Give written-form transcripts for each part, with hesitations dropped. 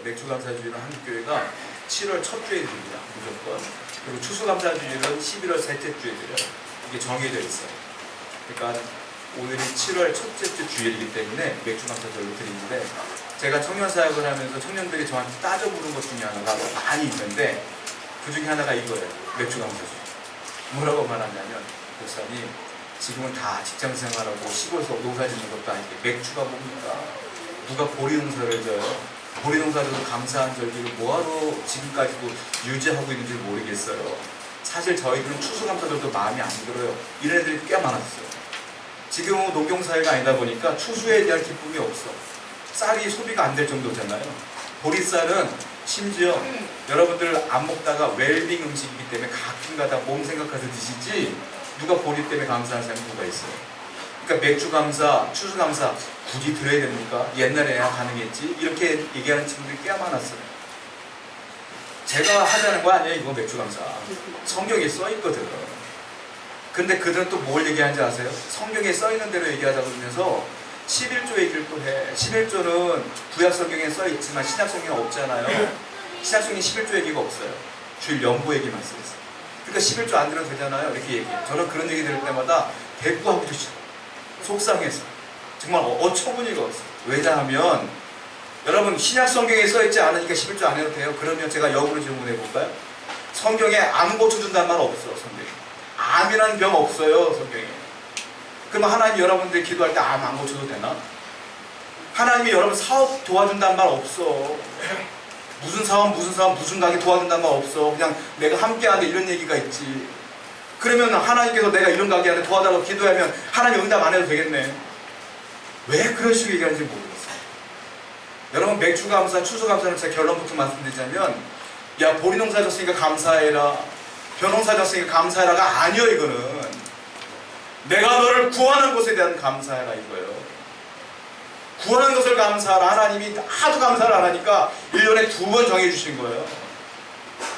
맥주감사주일은 한국교회가 7월 첫 주에 드립니다. 무조건. 그리고 추수감사주일은 11월 셋째 주에 드려요. 이게 정해져 있어요. 그러니까 오늘이 7월 첫째 주 주일이기 때문에 맥주감사절로 드리는데, 제가 청년 사역을 하면서 청년들이 저한테 따져 물은 것 중에 하나가 많이 있는데, 그 중에 하나가 이거예요. 맥주감사주일. 뭐라고 말하냐면, 목사님 지금은 다 직장생활하고 시골에서 농사 짓는 것도 아닌데 맥주가 뭡니까? 누가 보리농사를 져요? 보리농사져서 감사한 절기를 뭐하러 지금까지도 유지하고 있는지 모르겠어요. 사실 저희들은 추수감사절도 마음에 안 들어요. 이런 애들이 꽤 많았어요. 지금은 농경사회가 아니다 보니까 추수에 대한 기쁨이 없어. 쌀이 소비가 안 될 정도잖아요. 보리쌀은 심지어 여러분들 안 먹다가 웰빙 음식이기 때문에 가끔가다 몸 생각해서 드시지, 누가 보리 때문에 감사하는 사람이 누가 있어요? 그러니까 맥주 감사, 추수 감사 굳이 들어야 됩니까? 옛날에야 가능했지? 이렇게 얘기하는 친구들이 꽤 많았어요. 제가 하자는 거 아니에요, 이거 맥주 감사. 성경에 써 있거든. 근데 그들은 또 뭘 얘기하는지 아세요? 성경에 써 있는 대로 얘기하자고 하면서 11조 얘기를 또 해. 11조는 구약 성경에 써 있지만 신약 성경에 없잖아요. 신약 성경에 11조 얘기가 없어요. 주일 연보 얘기만 써 있어요. 그러니까 11조 안 들어도 되잖아요. 이렇게 얘기해요. 저는 그런 얘기 들을 때마다 대꾸하기도 싫어. 속상해서. 정말 어처구니가 없어요. 왜냐하면 여러분 신약 성경에 써있지 않으니까 11조 안 해도 돼요. 그러면 제가 역으로 질문해 볼까요? 성경에 암 고쳐준다는 말 없어. 성경에 암이라는 병 없어요. 성경에. 그러면 하나님이 여러분들이 기도할 때 암 안 고쳐도 되나? 하나님이 여러분 사업 도와준다는 말 없어. 무슨 사업 무슨 가게 도와준다는 말 없어. 그냥 내가 함께하는데 이런 얘기가 있지. 그러면 하나님께서 내가 이런 가게 하는데 도와달라고 기도하면 하나님 응답 안 해도 되겠네. 왜 그런 식으로 얘기하는지 모르겠어요. 여러분 맥주감사, 추수감사는 제 결론부터 말씀드리자면, 야 보리농사 졌으니까 감사해라, 벼농사 졌으니까 감사해라가 아니요. 이거는 내가 너를 구하는 것에 대한 감사해라 이거예요. 구하는 것을 감사하라. 하나님이 하도 감사를 안 하니까 1년에 2번 정해주신 거예요.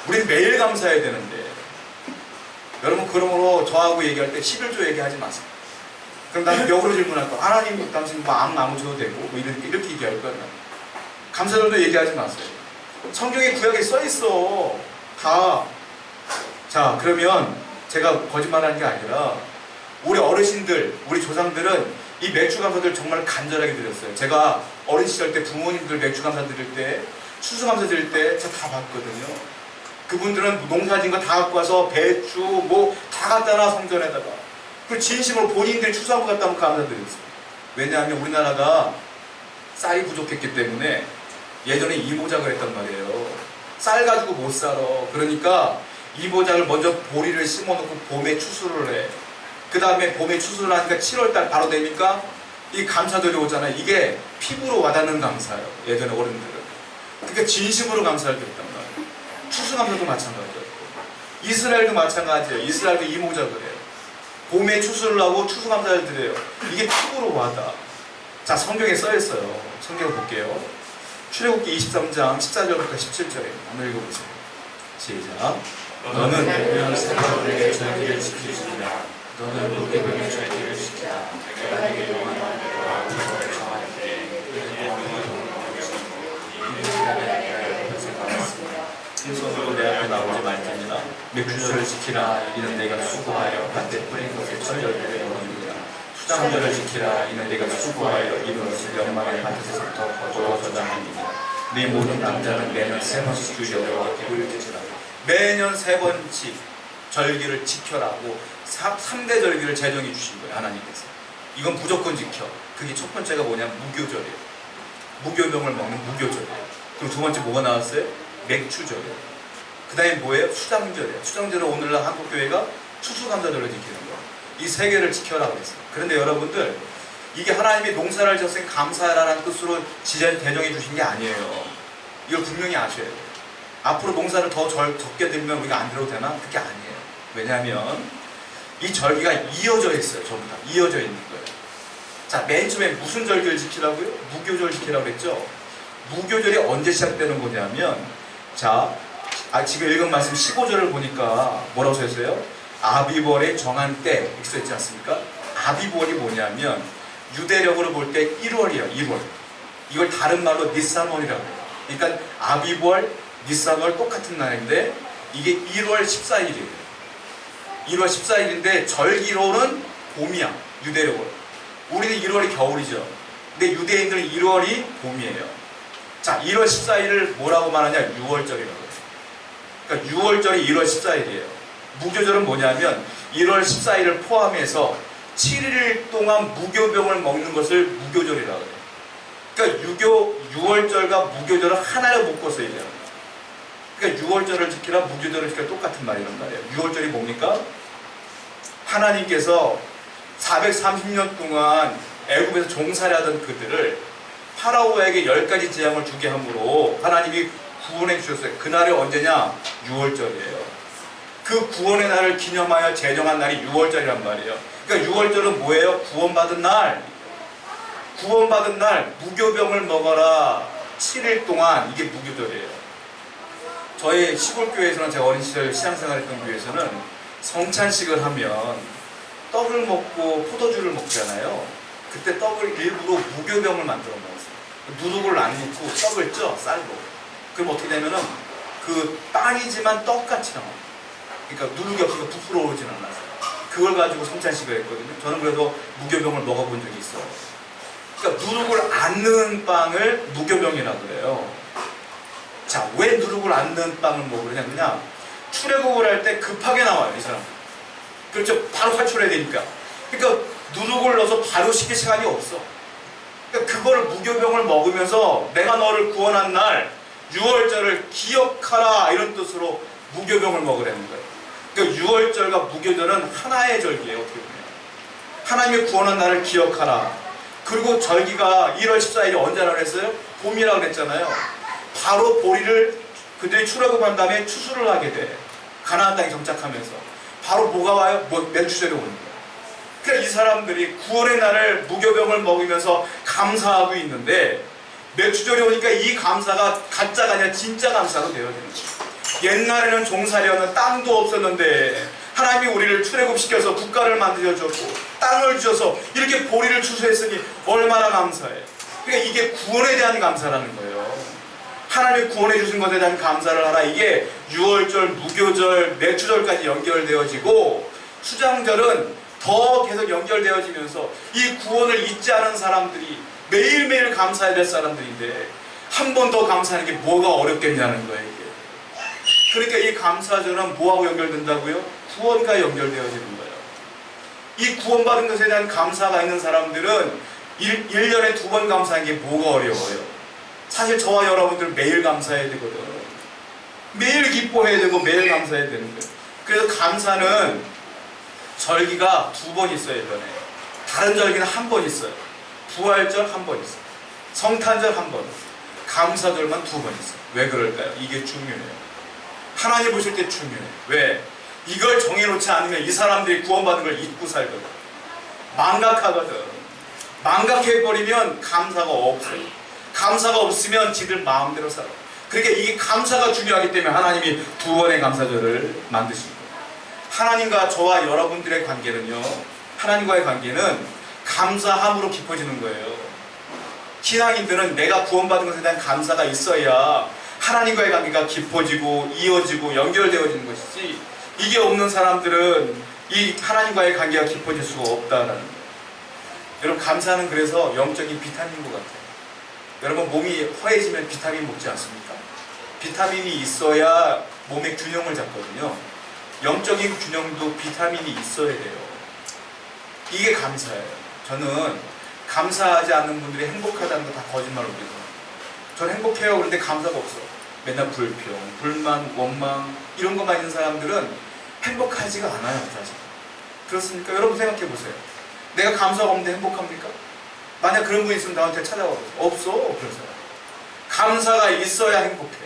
우린 매일 감사해야 되는데. 여러분 그러므로 저하고 얘기할 때 11조 얘기하지 마세요. 그럼 나는 역으로 질문할 거야. 하나님 당신 뭐 안 줘도 되고 뭐 이렇게 얘기할 거야. 감사절도 얘기하지 마세요. 성경에 구약에 써있어 다. 자 그러면 제가 거짓말하는 게 아니라 우리 어르신들, 우리 조상들은 이 맥주감사들 정말 간절하게 드렸어요. 제가 어린 시절 때 부모님들 맥주감사 드릴 때, 추수감사 드릴 때 제가 다 봤거든요. 그분들은 농사진 거 다 갖고 와서 배추 뭐 다 갖다 놔 성전에다가. 그 진심으로 본인들이 추수하고 갖다 놓고 감사드렸어요. 왜냐하면 우리나라가 쌀이 부족했기 때문에 예전에 이모작을 했단 말이에요. 쌀 가지고 못 살아. 그러니까 이모작을 먼저 보리를 심어놓고 봄에 추수를 해. 그 다음에 봄에 추수를 하니까 7월달 바로 되니까 이 감사절이 오잖아요. 이게 피부로 와닿는 감사예요. 예전에 어른들은. 그러니까 진심으로 감사를 드렸단 말이에요. 추수감사도 마찬가지예요. 이스라엘도 마찬가지예요. 이스라엘도 이모작을 해요. 봄에 추수를 하고 추수감사를 드려요. 이게 피부로 와닿아. 자 성경에 써있어요. 성경을 볼게요. 출애굽기 23장 14절부터 17절에 한번 읽어보세요. 시작. 너는 내년 새벽에 저희를 지키시리라. 너는 물에 걸려 저희들을 지키라. 내가 네게 명하는 대로 아무것도 정하였기에 그들의 영혼을 동물하시고 이 시간에 내가 옆에서 나왔습니다. 흰손으로 내 앞에 나오지 말지니라. 맥주절을 지키라. 이는 내가 수고하여 밭에 뿌린 것을 철절들의 영혼입니다. 수장절을 지키라. 이는 내가 수고하여 이룬 것을 연말에 밭에서부터 거두어 저장합니다. 네 모든 남자는 매년 3번씩 주여와 보일지라. 매년 3번씩 절기를 지켜라고 3대 절기를 제정해 주신 거예요. 하나님께서. 이건 무조건 지켜. 그게 첫 번째가 뭐냐면 무교절이에요. 무교병을 먹는 무교절이에요. 그리고 두 번째 뭐가 나왔어요? 맥주절이에요. 그 다음에 뭐예요? 수장절이에요. 수장절은 오늘날 한국교회가 추수감사절로 지키는 거예요. 이 세 개를 지켜라고 했어요. 그런데 여러분들 이게 하나님이 농사를 졌으니 감사하라는 뜻으로 대정해 주신 게 아니에요. 이걸 분명히 아셔야 돼요. 앞으로 농사를 더 적게 들면 우리가 안 들어도 되나? 그게 아니에요. 왜냐하면 이 절기가 이어져 있어요. 전부 다 이어져 있는 거예요. 자, 맨 처음에 무슨 절기를 지키라고요? 무교절 지키라고 했죠. 무교절이 언제 시작되는 거냐면, 자, 지금 읽은 말씀 15절을 보니까 뭐라고 써있어요? 아비벌의 정한 때 이렇게 써있지 않습니까? 아비벌이 뭐냐면 유대력으로 볼 때 1월이에요. 1월. 이걸 다른 말로 니산월이라고 해요. 그러니까 아비벌, 니사벌 똑같은 날인데 이게 1월 14일이에요. 1월 14일인데 절기로는 봄이야. 유대력으로. 우리는 1월이 겨울이죠. 근데 유대인들은 1월이 봄이에요. 자, 1월 14일을 뭐라고 말하냐? 6월절이라고 해요. 그러니까 6월절이 1월 14일이에요. 무교절은 뭐냐면 1월 14일을 포함해서 7일 동안 무교병을 먹는 것을 무교절이라고 해요. 그러니까 6월절과 무교절을 하나로 묶어서 얘기해요. 그러니까 6월절을 지키라 무교절을 지키라 똑같은 말이란 말이에요. 6월절이 뭡니까? 하나님께서 430년 동안 애굽에서 종살이하던 그들을 파라오에게 10가지 재앙을 주게 함으로 하나님이 구원해 주셨어요. 그날이 언제냐? 6월절이에요. 그 구원의 날을 기념하여 제정한 날이 6월절이란 말이에요. 그러니까 6월절은 뭐예요? 구원받은 날. 구원받은 날 무교병을 먹어라. 7일 동안 이게 무교절이에요. 저희 시골교회에서는 제가 어린 시절 신앙생활했던 교회에서는 성찬식을 하면 떡을 먹고 포도주를 먹잖아요. 그때 떡을 일부러 무교병을 만들어 먹었어요. 누룩을 안 넣고 떡을 쪄, 쌀로. 그럼 어떻게 되면은 그 빵이지만 떡같이 나와요. 그러니까 누룩이 없으니까 부풀어 오르진 않았어요. 그걸 가지고 성찬식을 했거든요. 저는 그래서 무교병을 먹어본 적이 있어요. 그러니까 누룩을 안 넣은 빵을 무교병이라고 그래요. 자, 왜 누룩을 안 넣은 빵을 먹으냐? 그냥 출애굽을 할 때 급하게 나와요, 이 사람. 그렇죠? 바로 탈출해야 되니까. 그러니까 누룩을 넣어서 바로 시킬 시간이 없어. 그러니까 그거를 무교병을 먹으면서 내가 너를 구원한 날 6월절을 기억하라 이런 뜻으로 무교병을 먹으라는 거예요. 그러니까 6월절과 무교절은 하나의 절기예요. 어떻게 보면 하나님의 구원한 날을 기억하라. 그리고 절기가 1월 14일이 언제라고 그랬어요? 봄이라고 그랬잖아요. 바로 보리를 그들이 출애굽한 다음에 추수를 하게 돼. 가나안 땅에 정착하면서 바로 뭐가 와요? 메추절이 오는 거예요. 그러니까 이 사람들이 구원의 날을 무교병을 먹으면서 감사하고 있는데 메추절이 오니까 이 감사가 가짜가 아니라 진짜 감사가 되어야 되는 거예요. 옛날에는 종살이었는 땅도 없었는데 하나님이 우리를 출애굽시켜서 국가를 만들어줬고 땅을 주셔서 이렇게 보리를 추수했으니 얼마나 감사해. 그러니까 이게 구원에 대한 감사라는 거예요. 하나님이 구원해 주신 것에 대한 감사를 하라. 이게 6월절, 무교절, 메추절까지 연결되어지고 수장절은 더 계속 연결되어지면서 이 구원을 잊지 않은 사람들이 매일매일 감사해야 될 사람들인데 한 번 더 감사하는 게 뭐가 어렵겠냐는 거예요. 이게. 그러니까 이 감사절은 뭐하고 연결된다고요? 구원과 연결되어지는 거예요. 이 구원받은 것에 대한 감사가 있는 사람들은 1년에 2번 감사하는 게 뭐가 어려워요? 사실 저와 여러분들 매일 감사해야 되거든. 매일 기뻐해야 되고 매일 감사해야 되는 거예요. 그래서 감사는 절기가 2번 있어요. 1년에. 다른 절기는 1번 있어요. 부활절 1번 있어요. 성탄절 1번. 감사절만 2번 있어요. 왜 그럴까요? 이게 중요해요. 하나님 보실 때 중요해요. 왜? 이걸 정해놓지 않으면 이 사람들이 구원받은 걸 잊고 살거든. 망각하거든. 망각해버리면 감사가 없어요. 감사가 없으면 지들 마음대로 살아. 그러니까 이게 감사가 중요하기 때문에 하나님이 2번의 감사절을 만드신 거예요. 하나님과 저와 여러분들의 관계는요, 하나님과의 관계는 감사함으로 깊어지는 거예요. 신앙인들은 내가 구원받은 것에 대한 감사가 있어야 하나님과의 관계가 깊어지고 이어지고 연결되어지는 것이지, 이게 없는 사람들은 이 하나님과의 관계가 깊어질 수가 없다는 거예요. 여러분, 감사는 그래서 영적인 비타민인 것 같아요. 여러분, 몸이 허해지면 비타민 먹지 않습니까? 비타민이 있어야 몸의 균형을 잡거든요. 영적인 균형도 비타민이 있어야 돼요. 이게 감사예요. 저는 감사하지 않는 분들이 행복하다는 거 다 거짓말로 믿어요. 저는 행복해요. 그런데 감사가 없어. 맨날 불평, 불만, 원망 이런 것만 있는 사람들은 행복하지가 않아요. 사실. 그렇습니까? 여러분 생각해 보세요. 내가 감사가 없는데 행복합니까? 만약 그런 분이 있으면 나한테 찾아와. 없어. 그래서 감사가 있어야 행복해.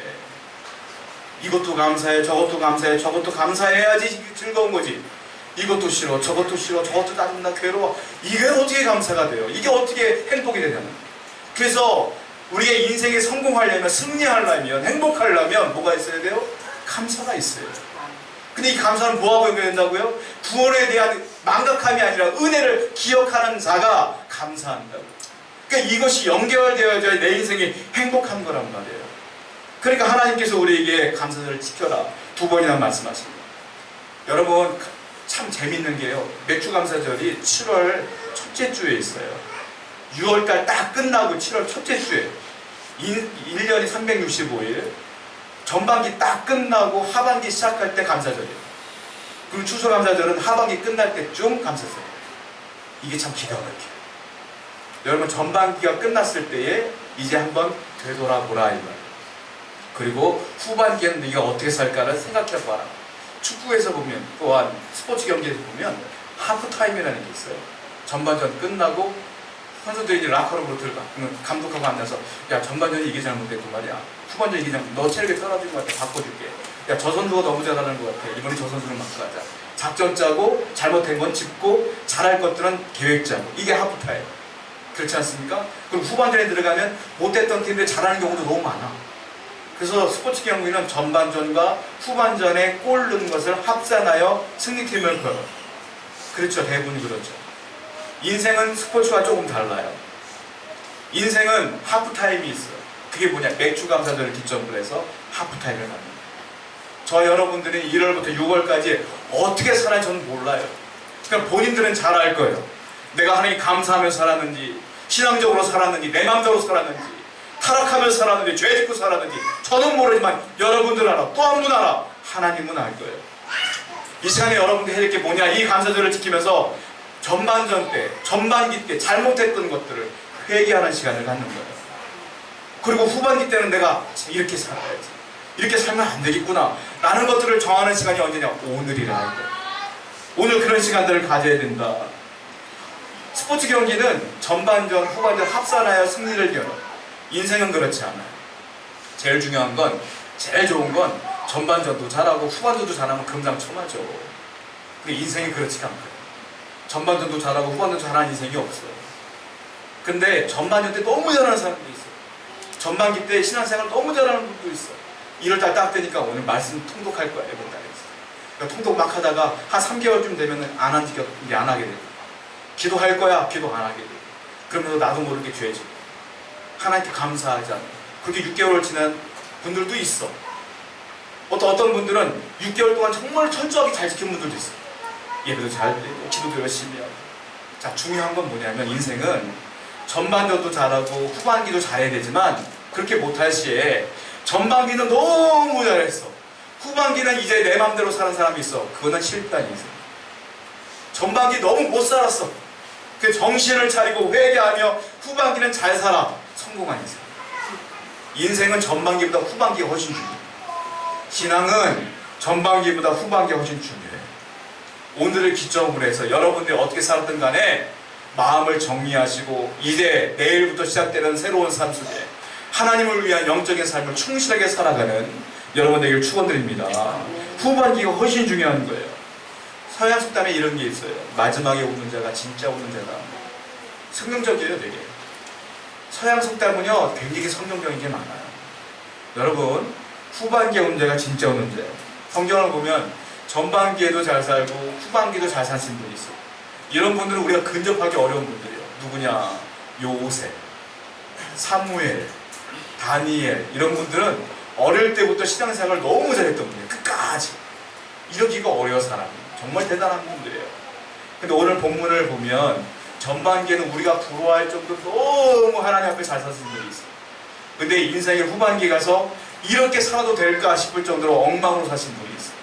이것도 감사해, 저것도 감사해, 저것도 감사해야지 즐거운 거지. 이것도 싫어, 저것도 싫어, 저것도 짜증나, 괴로워. 이게 어떻게 감사가 돼요? 이게 어떻게 행복이 되냐면. 그래서 우리의 인생에 성공하려면, 승리하려면, 행복하려면 뭐가 있어야 돼요? 감사가 있어요. 근데 이 감사는 뭐하고 연결된다고요? 구원에 대한 망각함이 아니라 은혜를 기억하는 자가 감사한다고. 그러니까 이것이 연결되어져야 내 인생이 행복한 거란 말이에요. 그러니까 하나님께서 우리에게 감사절을 지켜라 2번이나 말씀하십니다. 여러분 참 재밌는 게요, 맥주감사절이 7월 첫째 주에 있어요. 6월달 딱 끝나고 7월 첫째 주에 1년이 365일 전반기 딱 끝나고 하반기 시작할 때 감사절이에요. 그리고 추수감사절은 하반기 끝날 때쯤 감사절이에요. 이게 참 기가 막혀요. 여러분 전반기가 끝났을 때에 이제 한번 되돌아보라 이 말이에요. 그리고 후반기에는 네가 어떻게 살까를 생각해봐라. 축구에서 보면, 또한 스포츠 경기에서 보면 하프타임이라는 게 있어요. 전반전 끝나고 선수들이 이제 라커룸으로 들어가. 그러면 감독하고 앉아서 야 전반전이 이게 잘못됐단 말이야. 후반전 이게 잘못, 너 체력이 떨어진 것 같아. 바꿔줄게. 야 저 선수가 너무 잘하는 것 같아. 이번에 저 선수를 맡겨가자. 작전 짜고 잘못된 건 짚고 잘할 것들은 계획 짜고. 이게 하프타임. 그렇지 않습니까? 그럼 후반전에 들어가면 못했던 팀들이 잘하는 경우도 너무 많아. 그래서 스포츠 경기는 전반전과 후반전에 골 넣은 것을 합산하여 승리팀을 걸어. 그렇죠. 대부분 그렇죠. 인생은 스포츠와 조금 달라요. 인생은 하프타임이 있어요. 그게 뭐냐? 맥주감사절을 기점으로 해서 하프타임을 갖는. 저 여러분들이 1월부터 6월까지 어떻게 살아야 저는 몰라요. 그러니까 본인들은 잘 알 거예요. 내가 하나님 감사하며 살았는지, 신앙적으로 살았는지, 내 마음대로 살았는지, 타락하며 살았는지, 죄 짓고 살았는지 저는 모르지만 여러분들 알아. 또 한 분 알아. 하나님은 알 거예요. 이 시간에 여러분들이 해야 될 게 뭐냐? 이 감사절을 지키면서 전반전 때, 전반기 때 잘못했던 것들을 회개하는 시간을 갖는 거예요. 그리고 후반기 때는 내가 이렇게 살아야지, 이렇게 살면 안 되겠구나 라는 것들을 정하는 시간이 언제냐? 오늘이라 할 거예요. 오늘 그런 시간들을 가져야 된다. 스포츠 경기는 전반전, 후반전 합산하여 승리를 겨뤄. 인생은 그렇지 않아요. 제일 중요한 건, 제일 좋은 건 전반전도 잘하고 후반전도 잘하면 금상첨화죠. 근데 인생이 그렇지가 않아요. 전반전도 잘하고 후반전도 잘하는 인생이 없어요. 근데 전반전 때 너무 잘하는 사람도 있어요. 전반기 때 신앙생활 너무 잘하는 분도 있어요. 1월달 딱 되니까 오늘 말씀 통독할 거야, 이번 달에. 그러니까 통독 막 하다가 한 3개월쯤 되면 안 하게 돼요. 기도할 거야, 기도 안 하게 돼요. 그러면서 나도 모르게 죄지고 하나님께 감사하지 않아요. 그렇게 6개월을 지난 분들도 있어. 어떤 분들은 6개월 동안 정말 철저하게 잘 지킨 분들도 있어요. 예배도 잘 드리고 기도도 열심히 하고. 자, 중요한 건 뭐냐면 인생은 전반전도 잘하고 후반기도 잘해야 되지만 그렇게 못할 시에 전반기는 너무 잘했어. 후반기는 이제 내 맘대로 사는 사람이 있어. 그거는 실패한 인생. 전반기 너무 못 살았어. 그 정신을 차리고 회개하며 후반기는 잘 살아. 성공한 인생. 인생은 전반기보다 후반기가 훨씬 중요해. 신앙은 전반기보다 후반기가 훨씬 중요해. 오늘을 기점으로 해서 여러분들이 어떻게 살았든 간에 마음을 정리하시고 이제 내일부터 시작되는 새로운 삶 속에 하나님을 위한 영적인 삶을 충실하게 살아가는 여러분들에게 축원드립니다. 후반기가 훨씬 중요한 거예요. 서양 속담에 이런 게 있어요. 마지막에 우는 자가 진짜 우는 자다. 성경적이에요, 되게. 서양 속담은요, 굉장히 성경적인 게 많아요. 여러분, 후반기에 우는 자가 진짜 우는 자예요. 성경을 보면 전반기에도 잘 살고 후반기도 잘 사신 분이 있어요. 이런 분들은 우리가 근접하기 어려운 분들이에요. 누구냐? 요셉, 사무엘, 다니엘, 이런 분들은 어릴 때부터 신앙생활을 너무 잘했던 분이에요. 끝까지. 이러기가 어려워, 사람이. 정말 대단한 분들이에요. 근데 오늘 본문을 보면 전반기에는 우리가 부러워할 정도로 너무 하나님 앞에 잘 사신 분이 있어요. 근데 인생의 후반기에 가서 이렇게 살아도 될까 싶을 정도로 엉망으로 사신 분이 있어요.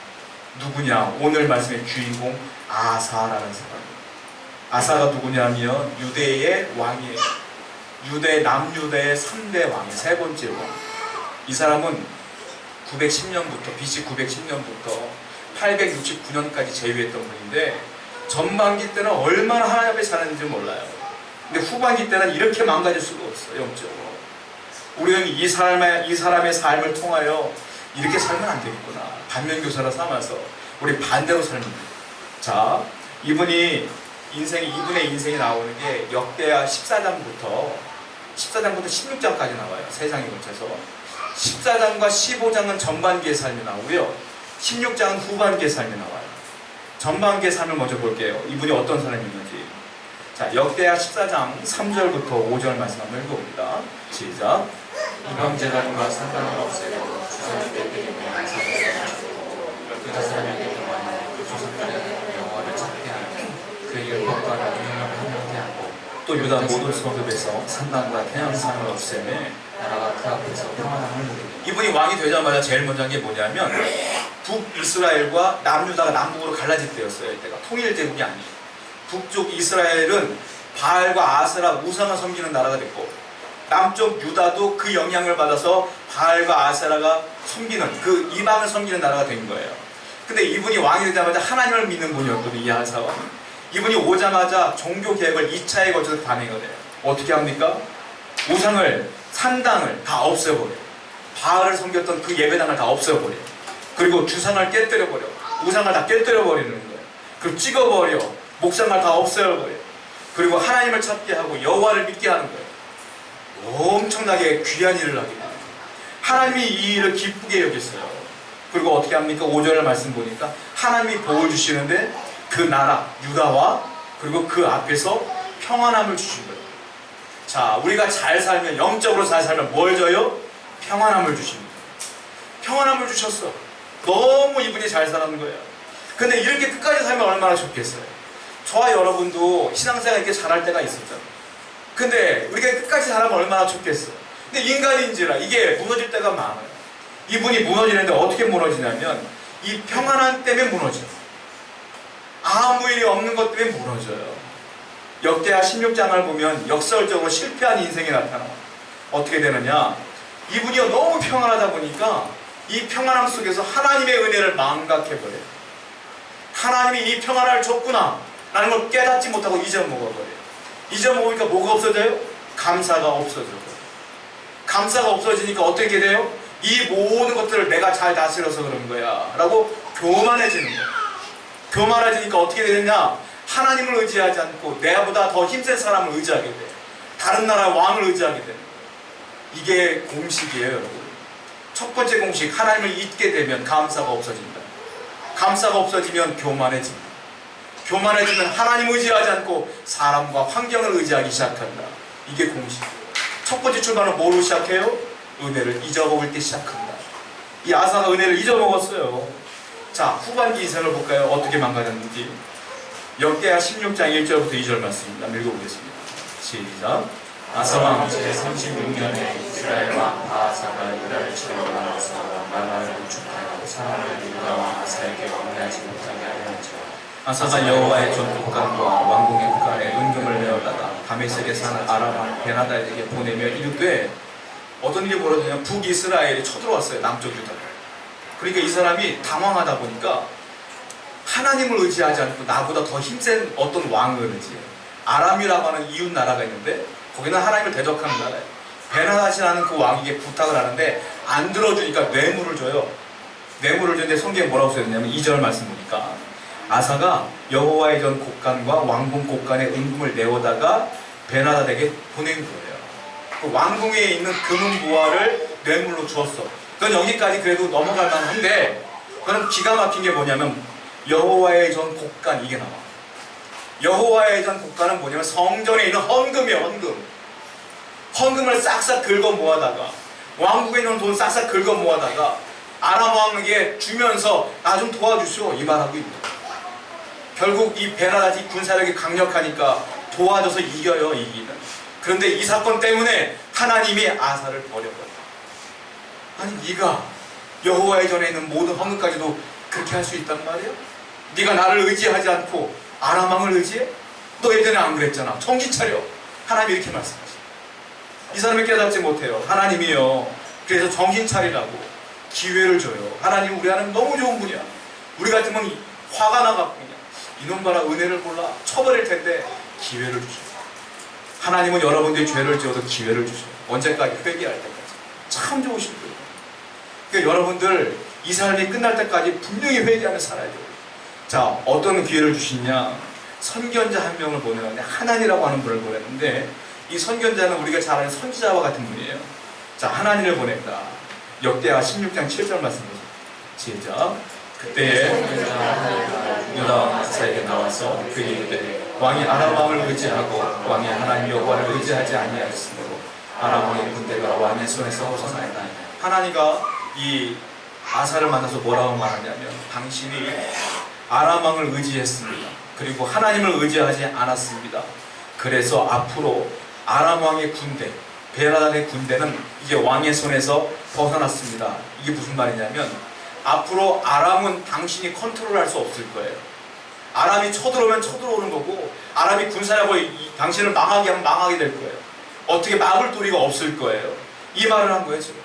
누구냐? 오늘 말씀의 주인공 아사라는 사람. 아사가 누구냐면 유대의 왕이에요. 남유대의 3대 왕이에요. 세 번째 왕. 이 사람은 910년부터 BC 910년부터 869년까지 재위했던 분인데 전반기 때는 얼마나 하나님 앞에 잘했는지 몰라요. 근데 후반기 때는 이렇게 망가질 수가 없어요. 영적으로. 우리는 이 사람의 삶을 통하여 이렇게 살면 안 되겠구나. 반면교사로 삼아서 우리 반대로 살면 돼요. 자, 이분의 인생이 나오는 게 역대하 14장부터 16장까지 나와요. 3장에 걸쳐서 14장과 15장은 전반기의 삶이 나오고요, 16장은 후반기의 삶이 나와요. 전반기의 삶을 먼저 볼게요. 이분이 어떤 사람이었는지. 자, 역대하 14장 3절부터 5절 말씀 한번 읽어봅니다. 시작. 이방제단과 상관을 없애고 주선을 빼뜨리며 아사를 사랑하고 그 사람에게 동안에 그 조상들의 영어를 찾게 하며 그 율법과 명령을 하게 하고 또 유다 모든 성읍에서 산당과 태양상을 없애매 나라가 그 앞에서 평안함을 누리니 이분이 왕이 되자마자 제일 먼저 한 게 뭐냐면 북이스라엘과 남유다가 남북으로 갈라질 때였어요. 이때가 통일제국이 아니에요. 북쪽 이스라엘은 바알과 아세라 우상을 섬기는 나라가 됐고 남쪽 유다도 그 영향을 받아서 바알과 아세라가 섬기는 그 이방을 섬기는 나라가 된 거예요. 근데 이분이 왕이 되자마자 하나님을 믿는 분이었거든요. 이 아하사가. 이분이 오자마자 종교 개혁을 2차에 걸쳐서 단행을 해요. 어떻게 합니까? 우상을 산당을 다 없애버려요. 바알을 섬겼던 그 예배당을 다 없애버려요. 그리고 주상을 깨뜨려버려. 우상을 다 깨뜨려버리는 거예요. 그리고 찍어버려. 목상을 다 없애버려요. 그리고 하나님을 찾게 하고 여호와를 믿게 하는 거예요. 엄청나게 귀한 일을 하게 돼요. 하나님이 이 일을 기쁘게 여겼어요. 그리고 어떻게 합니까? 5절을 말씀 보니까 하나님이 복을 주시는데 그 나라 유다와 그리고 그 앞에서 평안함을 주신 거예요. 자, 우리가 잘 살면 영적으로 잘 살면 뭘 줘요? 평안함을 주십니다. 평안함을 주셨어. 너무 이분이 잘 살았는 거예요. 근데 이렇게 끝까지 살면 얼마나 좋겠어요. 저와 여러분도 신앙생활 이렇게 잘할 때가 있었잖아요. 근데 우리가 끝까지 살면 얼마나 좋겠어요. 근데 인간인지라 이게 무너질 때가 많아요. 이분이 무너지는데 어떻게 무너지냐면 이 평안함 때문에 무너져요. 아무 일이 없는 것 때문에 무너져요. 역대하 16장을 보면 역설적으로 실패한 인생이 나타나요. 어떻게 되느냐? 이분이 너무 평안하다 보니까 이 평안함 속에서 하나님의 은혜를 망각해버려요. 하나님이 이 평안을 줬구나 라는 걸 깨닫지 못하고 잊어먹어버려요. 잊어먹으니까 뭐가 없어져요? 감사가 없어져요. 감사가 없어지니까 어떻게 돼요? 이 모든 것들을 내가 잘 다스려서 그런 거야 라고 교만해지는 거예요. 교만해지니까 어떻게 되느냐? 하나님을 의지하지 않고 내보다 더 힘센 사람을 의지하게 돼요. 다른 나라의 왕을 의지하게 되는 거예요. 이게 공식이에요, 여러분. 첫 번째 공식, 하나님을 잊게 되면 감사가 없어진다. 감사가 없어지면 교만해집니다. 교만해지면 하나님을 의지하지 않고 사람과 환경을 의지하기 시작한다. 이게 공식이에요. 첫 번째 출발은 뭐로 시작해요? 은혜를 잊어먹을 때 시작한다. 이 아사가 은혜를 잊어먹었어요. 자, 후반기 인생을 볼까요? 어떻게 망가졌는지. 역대하 16장 1절부터 2절 말씀입니다. 읽어보겠습니다. 시작. 아사왕 제36년에 이스라엘 왕 바하사가 유다를 치러 올라와서 나라를 구축하여 사람을 유다와 아사에게 왕래하지 못하게 하려 한지라. 아사가 여호와의 전국간과 왕궁의 국간에 은금을 내어다가 다메섹에 사는 아람 베나다에게 보내며 이르되 어떤 일이 벌어지냐면 북이스라엘이 쳐들어왔어요. 남쪽 유다를. 그러니까 이 사람이 당황하다 보니까 하나님을 의지하지 않고 나보다 더 힘센 어떤 왕을 의지해요. 아람이라고 하는 이웃 나라가 있는데 거기는 하나님을 대적하는 나라예요. 베나다시라는 그 왕에게 부탁을 하는데 안 들어주니까 뇌물을 줘요. 뇌물을 주는데 성경에 뭐라고 써있냐면 2절 말씀 보니까 아사가 여호와의 전 곡간과 왕궁 곡간에 은금을 내어다가 베나다에게 보낸 거예요. 그 왕궁에 있는 금은 보화를 뇌물로 주었어. 그건 여기까지 그래도 넘어갈 만한데 그건 기가 막힌 게 뭐냐면 여호와의 전 곡간 이게 나와. 여호와의 전 곡간은 뭐냐면 성전에 있는 헌금이에요. 헌금. 헌금을 싹싹 긁어 모아다가 왕국에 있는 돈 싹싹 긁어 모아다가 아람 왕에게 주면서 나 좀 도와주시오 이 말하고 있는 거예요. 결국 이 베나다시 군사력이 강력하니까 도와줘서 이겨요. 이기는. 그런데 이 사건 때문에 하나님이 아사를 버려버려요. 아니 네가 여호와의 전에 있는 모든 헌금까지도 그렇게 할 수 있단 말이야? 네가 나를 의지하지 않고 아람 왕을 의지해? 너 예전에 안 그랬잖아. 정신 차려. 하나님이 이렇게 말씀하시죠. 이 사람이 깨닫지 못해요. 하나님이요. 그래서 정신 차리라고 기회를 줘요. 하나님 우리 하나님 너무 좋은 분이야. 우리 같으면 화가 나갖고 그냥 이놈 봐라 은혜를 몰라 쳐버릴 텐데 기회를 주셔요. 하나님은 여러분들이 죄를 지어도 기회를 주셔요. 언제까지? 회개할 때까지. 참 좋으신 분이에요. 그러니까 여러분들 이 삶이 끝날 때까지 분명히 회개하며 살아야 돼요. 자, 어떤 기회를 주시냐? 선견자 한 명을 보내는데 하나니라고 하는 분을 보냈는데 이 선견자는 우리가 잘 아는 선지자와 같은 분이에요. 자, 하나니를 보냈다. 역대하 16장 7절 말씀 보세요. 시작. 그때에 유다 아사에게 나와서 그에게 이르되 왕이 아람 왕을 의지하고 왕이 하나님 여호와를 의지하지 아니하였으므로 아람 왕의 군대가 왕의 손에서 벗어나이다. 하나니가 이 아사를 만나서 뭐라고 말하냐면 당신이 아람 왕을 의지했습니다. 그리고 하나님을 의지하지 않았습니다. 그래서 앞으로 아람 왕의 군대, 베라단의 군대는 이제 왕의 손에서 벗어났습니다. 이게 무슨 말이냐면 앞으로 아람은 당신이 컨트롤할 수 없을 거예요. 아람이 쳐들어오면 쳐들어오는 거고 아람이 군사라고 당신을 망하게 하면 망하게 될 거예요. 어떻게 막을 도리가 없을 거예요. 이 말을 한 거예요 지금.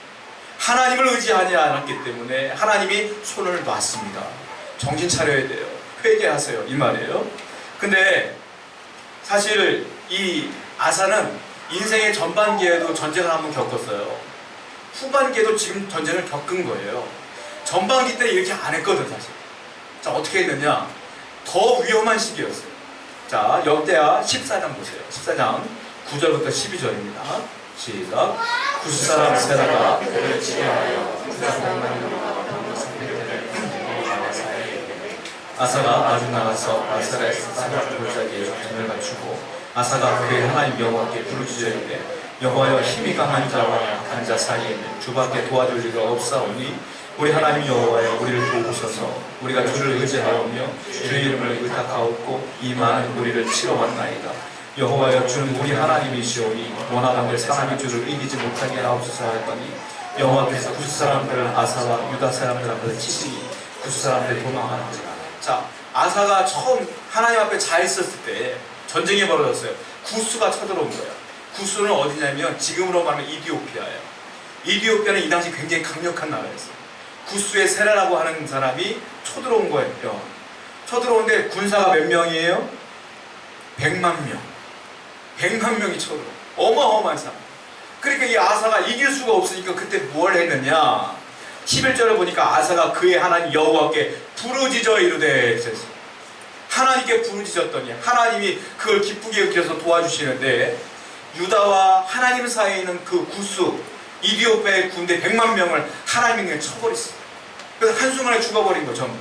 하나님을 의지하지 않았기 때문에 하나님이 손을 놨습니다. 정신 차려야 돼요. 회개하세요. 이 말이에요. 근데 사실 이 아사는 인생의 전반기에도 전쟁을 한번 겪었어요. 후반기에도 지금 전쟁을 겪은 거예요. 전반기 때 이렇게 안 했거든 사실. 자, 어떻게 했느냐, 더 위험한 시기였어요. 자, 역대하 14장 보세요. 14장 9절부터 12절입니다 시작. 구스 사람 세라가 그를 치료하여 아사가 아주 나가서 아사의 사격 골짜기에 전을 갖추고 아사가 그의 하나님 여호와께 부르짖어 이르되 여호와여 힘이 강한 자와 약한 자 사이에 주밖에 도와줄 리가 없사오니 우리 하나님 여호와여 우리를 도우소서. 우리가 주를 의지하오며 주의 이름을 의탁하옵고 이 많은 우리를 치러 왔나이다. 여호와여 주는 우리 하나님이시오니 원하건대 사람이 주를 이기지 못하게 하옵소서 하였더니 여호와께서 구스 사람들을 아사와 유다 사람들 앞에서 치시니 구스 사람들이 도망하는지라. 자, 아사가 처음 하나님 앞에 잘 있었을 때 전쟁이 벌어졌어요. 구스가 쳐들어온 거예요. 구스는 어디냐면 지금으로 말하면 이디오피아예요. 이디오피아는 이 당시 굉장히 강력한 나라였어요. 구스의 세라라고 하는 사람이 쳐들어온 거예요. 쳐들어오는데 군사가 몇 명이에요? 100만 명. 100만 명이 쳐들어. 어마어마한 사람. 그러니까 이 아사가 이길 수가 없으니까 그때 뭘 했느냐, 11절을 보니까 아사가 그의 하나님 여호와께 부르짖어 이르되, 하나님께 부르짖었더니 하나님이 그걸 기쁘게 여겨서 도와주시는데 유다와 하나님 사이에 있는 그 구스 이디오피아의 군대 100만 명을 하나님이 그냥 쳐버렸어요. 그래서 한순간에 죽어버린 거죠.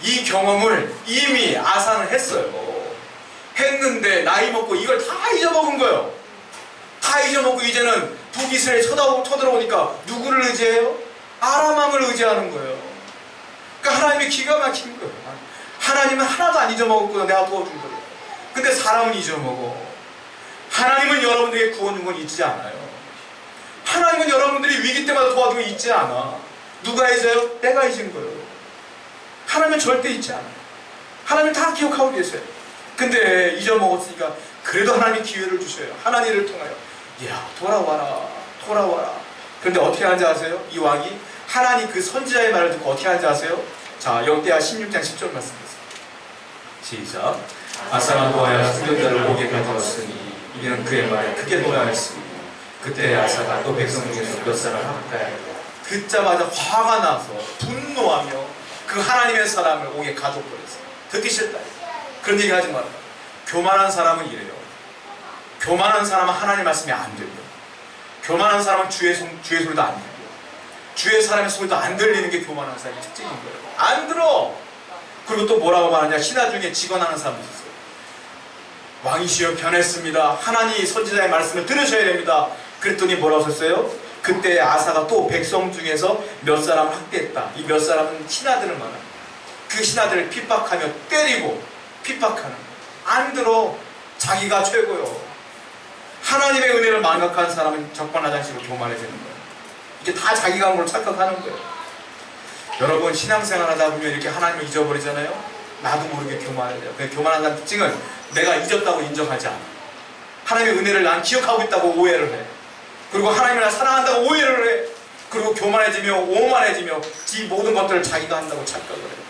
이 경험을 이미 아사는 했어요. 했는데 나이 먹고 이걸 다 잊어먹은 거예요. 다 잊어먹고 이제는 북이스라엘에 쳐들어오니까 누구를 의지해요? 아람 왕을 의지하는 거예요. 그러니까 하나님이 기가 막힌 거예요. 하나님은 하나도 안 잊어먹었고 내가 도와준 거예요. 근데 사람은 잊어먹어. 하나님은 여러분들에게 구원 준 건 잊지 않아요. 하나님은 여러분들이 위기 때마다 도와준 건 잊지 않아. 누가 잊어요? 내가 잊은 거예요. 하나님은 절대 잊지 않아요. 하나님은 다 기억하고 계세요. 근데 잊어먹었으니까 그래도 하나님이 기회를 주셔요. 하나님을 통하여 야, 돌아와라. 그런데 어떻게 하는지 아세요? 이 왕이 하나님 그 선지자의 말을 듣고 어떻게 하는지 아세요? 자, 역대하 16장 10절 말씀드렸습니다. 시작. 아사가 노하여 순교자를 목에 가두었으니 이는 그의 말에 크게 노하였으니 그때 아사가 또 백성 중에서 몇 사람을 합하여 듣자마자 화가 나서 분노하며 그 하나님의 사람을 옥에 가둬버렸어요. 듣기 싫다. 그런 얘기 하지 말아요. 교만한 사람은 이래요. 교만한 사람은 하나님 말씀이 안 들려. 교만한 사람은 주의 소리도 안 들려. 주의 사람의 소리도 안 들리는 게 교만한 사람의 특징인 거예요. 안 들어. 그리고 또 뭐라고 말하냐, 신하 중에 직언하는 사람이 있어요. 왕이시여 변했습니다. 하나님 선지자의 말씀을 들으셔야 됩니다. 그랬더니 뭐라고 썼어요? 그때 아사가 또 백성 중에서 몇 사람을 학대했다. 이 몇 사람은 신하들을 말합니다. 그 신하들을 핍박하며 때리고 핍박하는. 안 들어. 자기가 최고요. 하나님의 은혜를 망각한 사람은 적반하장식으로 교만해지는 거예요. 이게 다 자기가 한 걸 착각하는 거예요. 여러분 신앙생활 하다 보면 이렇게 하나님을 잊어버리잖아요. 나도 모르게 교만해요. 교만한 특징은 내가 잊었다고 인정하지 않아. 하나님의 은혜를 난 기억하고 있다고 오해를 해. 그리고 하나님을 난 사랑한다고 오해를 해. 그리고 교만해지며 오만해지며 지 모든 것들을 자기가 한다고 착각을 해요.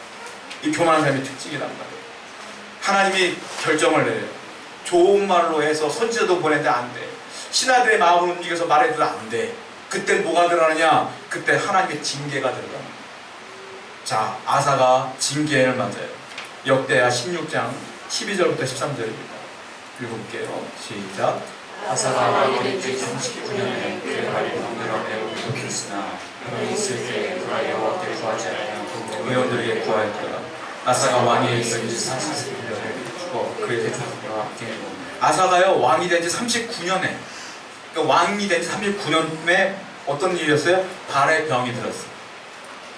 이 교만한 사람의 특징이란 말이에요. 하나님이 결정을 내요. 좋은 말로 해서 선지자도 보내는데 안 돼. 신하들의 마음을 움직여서 말해도 안 돼. 그때 뭐가 드러나느냐? 그때 하나님의 징계가 들어갑니다. 자, 아사가 징계를 맞아요. 역대하 16장 12절부터 13절입니다. 읽어볼게요. 시작. 아사가 왕이 된 39년에 그의 발이 공들어 매우 부족했으나 그는 있을 때 그가 여호와께 구하지 아니하고 의원들에게 구하였더라. 아사가 왕위에 있은 지 39년에 죽어 그의 대조들과 함께. 아사가요 왕이 된 지 39년에 그러니까 왕이 된 지 39년에 어떤 일이었어요? 발에 병이 들었어요.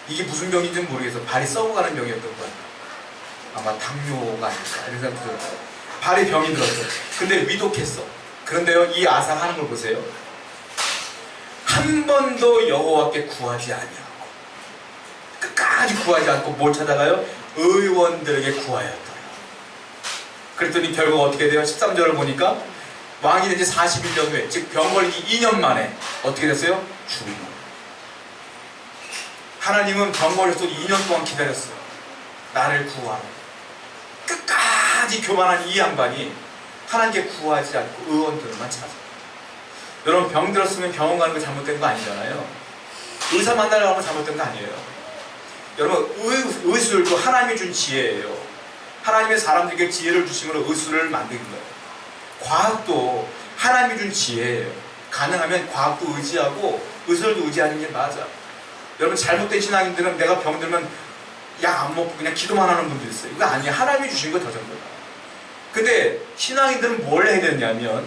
이게 무슨 병인지는 모르겠어. 발이 썩어가는 병이었던 거야. 아마 당뇨가 아닐까 이런 생각이 들어요. 발에 병이 들었어요. 근데 위독했어. 그런데요, 이 아사 하는 걸 보세요. 한 번도 여호와께 구하지 아니하고 끝까지 구하지 않고 뭘 찾아가요? 의원들에게 구하였더라. 그랬더니 결국 어떻게 돼요? 13절을 보니까 왕이 된 지 41년 후에, 즉 병 걸리기 2년 만에 어떻게 됐어요? 죽은 거예요. 하나님은 병 걸려서 2년 동안 기다렸어요. 나를 구하라. 끝까지 교만한 이 양반이 하나님께 구하지 않고 의원들만 찾아. 여러분, 병 들었으면 병원 가는 거 잘못된 거 아니잖아요. 의사 만나려고 하는 거 잘못된 거 아니에요. 여러분, 의술도 하나님이 준 지혜예요. 하나님의 사람들에게 지혜를 주심으로 의술을 만든 거예요. 과학도 하나님이 준 지혜예요. 가능하면 과학도 의지하고 의술도 의지하는 게 맞아. 여러분, 잘못된 신앙인들은 내가 병들면 약 안 먹고 그냥 기도만 하는 분들 있어요. 이거 아니야. 하나님이 주신 거 더 전부다. 근데 신앙인들은 뭘 해야 되냐면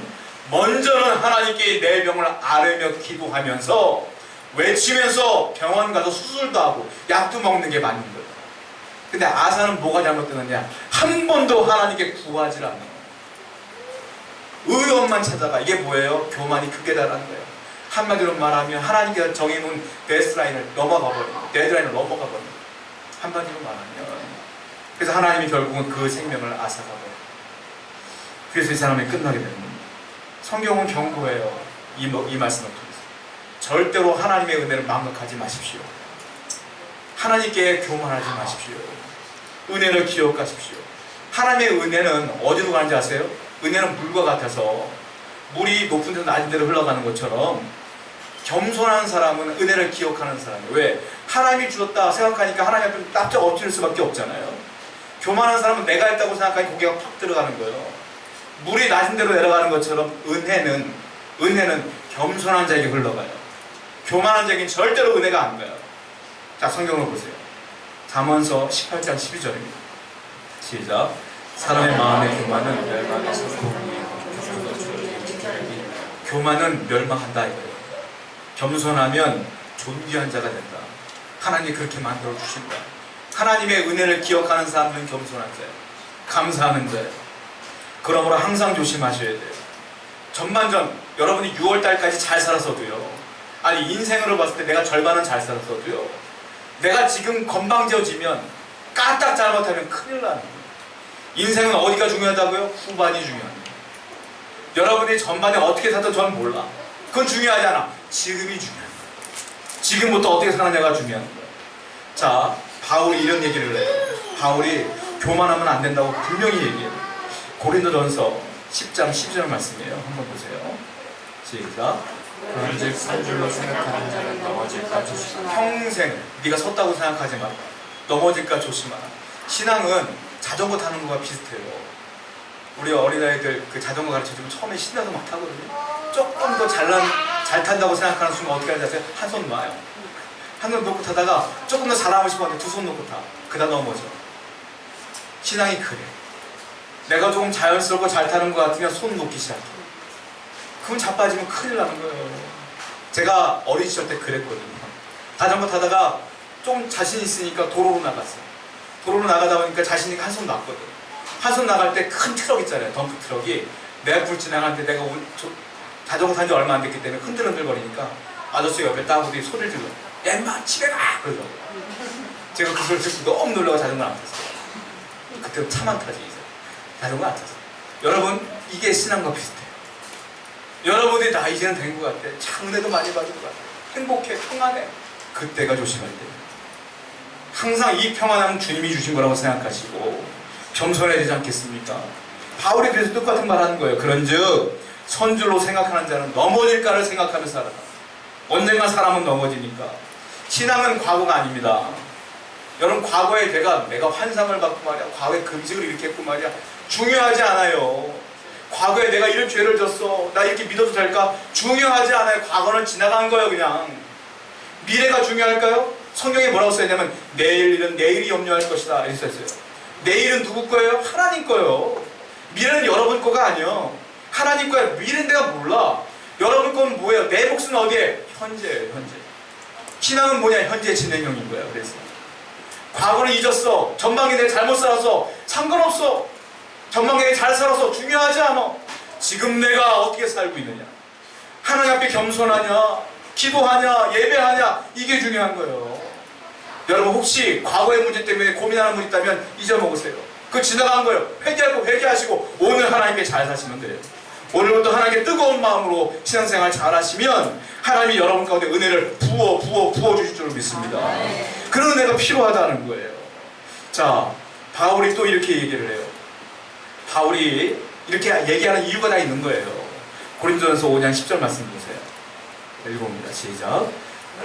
먼저는 하나님께 내 병을 아뢰며 기도하면서 외치면서 병원 가서 수술도 하고 약도 먹는 게 맞는 거예요. 근데 아사는 뭐가 잘못되느냐? 한 번도 하나님께 구하지 않아요. 의원만 찾아가. 이게 뭐예요? 교만이 극에 달하는 거예요. 한마디로 말하면 하나님께서 정해놓은 데스라인을 넘어가 버려요. 데드라인을 넘어가 버려요. 한마디로 말하면. 그래서 하나님이 결국은 그 생명을 앗아가 버려요. 그래서 이 사람이 끝나게 되는 겁니다. 성경은 경고해요. 이 말씀을 통해서. 절대로 하나님의 은혜를 망각하지 마십시오. 하나님께 교만하지 마십시오. 은혜를 기억하십시오. 하나님의 은혜는 어디로 가는지 아세요? 은혜는 물과 같아서 물이 높은 데서 낮은 데로 흘러가는 것처럼 겸손한 사람은 은혜를 기억하는 사람이에요. 왜? 하나님이 주었다 생각하니까 하나님 앞에 납작 엎드릴 수밖에 없잖아요. 교만한 사람은 내가 했다고 생각하니 고개가 팍 들어가는 거예요. 물이 낮은 데로 내려가는 것처럼 은혜는 겸손한 자에게 흘러가요. 교만한 자에게는 절대로 은혜가 안 가요. 자, 성경을 보세요. 잠언서 18장 12절입니다. 시작. 사람의 마음의 교만은 멸망해서 교만은 멸망한다 이거예요. 겸손하면 존귀한 자가 된다. 하나님이 그렇게 만들어 주신다. 하나님의 은혜를 기억하는 사람들은 겸손한 자예요. 감사하는 자예요. 그러므로 항상 조심하셔야 돼요. 전반전 여러분이 6월달까지 잘 살았어도요, 아니 인생으로 봤을 때 내가 절반은 잘 살았어도요, 내가 지금 건방져지면 까딱 잘못하면 큰일 나는 거예요. 인생은 어디가 중요하다고요? 후반이 중요합니다. 여러분이 전반에 어떻게 살든 저는 몰라. 그건 중요하지 않아. 지금이 중요합니다. 지금부터 어떻게 사느냐가 중요한 거예요. 자, 바울이 이런 얘기를 해요. 바울이 교만하면 안 된다고 분명히 얘기해요. 고린도전서 10장 12절 말씀이에요. 한번 보세요. 시작. 그런즉 산 줄로 생각하는 자는 넘어질까 조심하라. 평생 네가 섰다고 생각하지 마라. 넘어질까 조심하라. 신앙은 자전거 타는 거와 비슷해요. 우리 어린아이들 그 자전거 가르쳐주면 처음에 신나서 막 타거든요. 조금 더 잘 탄다고 생각하는 순간 어떻게 하는지 아세요? 한 손 놔요. 한 손 놓고 타다가 조금 더 잘하고 싶었는데 두 손 놓고 타. 그러다 넘어져. 신앙이 그래. 내가 조금 자연스럽고 잘 타는 것 같으면 손 놓기 시작해. 그럼 자빠지면 큰일 나는 거예요. 제가 어린 시절 때 그랬거든요. 자전거 타다가 좀 자신 있으니까 도로로 나갔어요. 도로로 나가다 보니까 자신 있게 한 손 놨거든. 한 손 나갈 때 큰 트럭 있잖아요. 덤프 트럭이. 내가 굴 지나가는데 내가 자전거 탄 지 얼마 안 됐기 때문에 흔들흔들거리니까 아저씨 옆에 따구리 소리를 질러. 야 인마 집에 가! 그러죠. 제가 그 소리 듣고 너무 놀라고 자전거를 안 탔어요. 그때는 차만 타지 이제. 자전거 안 탔어요. 여러분, 이게 신앙과 비슷해요. 여러분이 나 이제는 된 것 같아. 참 은혜도 많이 받은 것 같아. 행복해, 평안해. 그때가 조심할 때예요. 항상 이 평안함은 주님이 주신 거라고 생각하시고 겸손해야 되지 않겠습니까? 바울이 그래서 똑같은 말 하는 거예요. 그런즉 선줄로 생각하는 자는 넘어질까를 생각하며 살아라. 언젠가 사람은 넘어지니까. 신앙은 과거가 아닙니다. 여러분, 과거에 내가 환상을 받고 말이야, 과거에 금식을 이렇게 했고 말이야, 중요하지 않아요. 과거에 내가 이런 죄를 졌어, 나 이렇게 믿어도 될까? 중요하지 않아요. 과거는 지나간 거예요. 그냥 미래가 중요할까요? 성경에 뭐라고 써있냐면 내일 일은 내일이 염려할 것이다 이렇게 써있어요. 내일은 누구 거예요? 하나님 거예요. 미래는 여러분 거가 아니에요. 하나님 거예요. 미래는 내가 몰라. 여러분 건 뭐예요? 내 몫은 어디에? 현재예요, 현재. 신앙은 뭐냐? 현재 진행형인 거예요. 그래서 과거는 잊었어. 전방에 내가 잘못 살아서 상관없어. 전방에 내가 잘 살아서 중요하지 않아. 지금 내가 어떻게 살고 있느냐? 하나님 앞에 겸손하냐? 기도하냐? 예배하냐? 이게 중요한 거예요. 여러분 혹시 과거의 문제 때문에 고민하는 분 있다면 잊어먹으세요. 그거 지나간 거예요. 회개할 거 회개하시고 오늘 하나님께 잘 사시면 돼요. 오늘부터 하나님께 뜨거운 마음으로 신앙생활 잘 하시면 하나님이 여러분 가운데 은혜를 부어주실 줄 믿습니다. 그런 은혜가 필요하다는 거예요. 자, 바울이 또 이렇게 얘기를 해요. 바울이 이렇게 얘기하는 이유가 다 있는 거예요. 고린도전서 5장 10절 말씀 보세요. 읽어봅니다. 시작.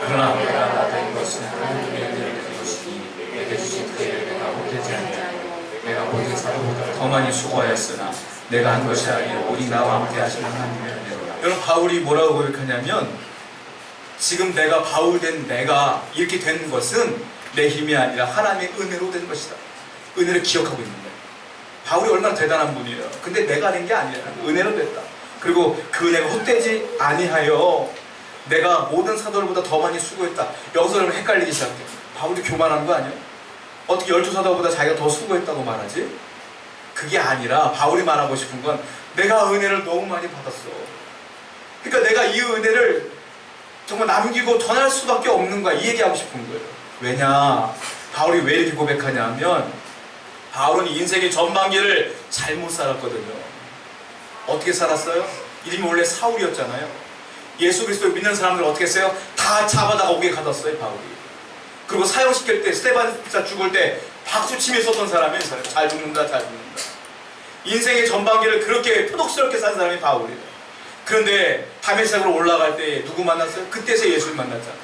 그러나 내가 받은 것은 하나님의 은혜를 것이니 내게 주신 그의 내가 못되지 않냐요. 내가 모든 사람보다 더 많이 수고하였으나 내가 한 것이 아니라 오직 나와 함께 하시는 하나님의 은혜로라. 여러분 바울이 뭐라고 고백하냐면 지금 내가 바울 된 내가 이렇게 된 것은 내 힘이 아니라 하나님의 은혜로 된 것이다. 은혜를 기억하고 있는 거예요. 바울이 얼마나 대단한 분이에요. 근데 내가 된 게 아니라 은혜로 됐다. 그리고 그 은혜가 헛되지 아니하여 내가 모든 사도들보다 더 많이 수고했다. 여기서 여러분 헷갈리기 시작해. 바울이 교만한 거 아니에요? 어떻게 12사도보다 자기가 더 수고했다고 말하지? 그게 아니라 바울이 말하고 싶은 건 내가 은혜를 너무 많이 받았어. 그러니까 내가 이 은혜를 정말 남기고 전할 수밖에 없는 거야. 이 얘기하고 싶은 거예요. 왜냐? 바울이 왜 이렇게 고백하냐면 바울은 인생의 전반기를 잘못 살았거든요. 어떻게 살았어요? 이름이 원래 사울이었잖아요. 예수 그리스도 믿는 사람들 어떻게 했어요? 다 잡아다가 옥에 가뒀어요, 바울이. 그리고 사형시킬 때, 스테반사 죽을 때 박수치며 있었던 사람이 잘 죽는다, 잘 죽는다. 인생의 전반기를 그렇게 표독스럽게 산 사람이 바울이에요. 그런데 다메섹으로 올라갈 때 누구 만났어요? 그때서 예수를 만났잖아요.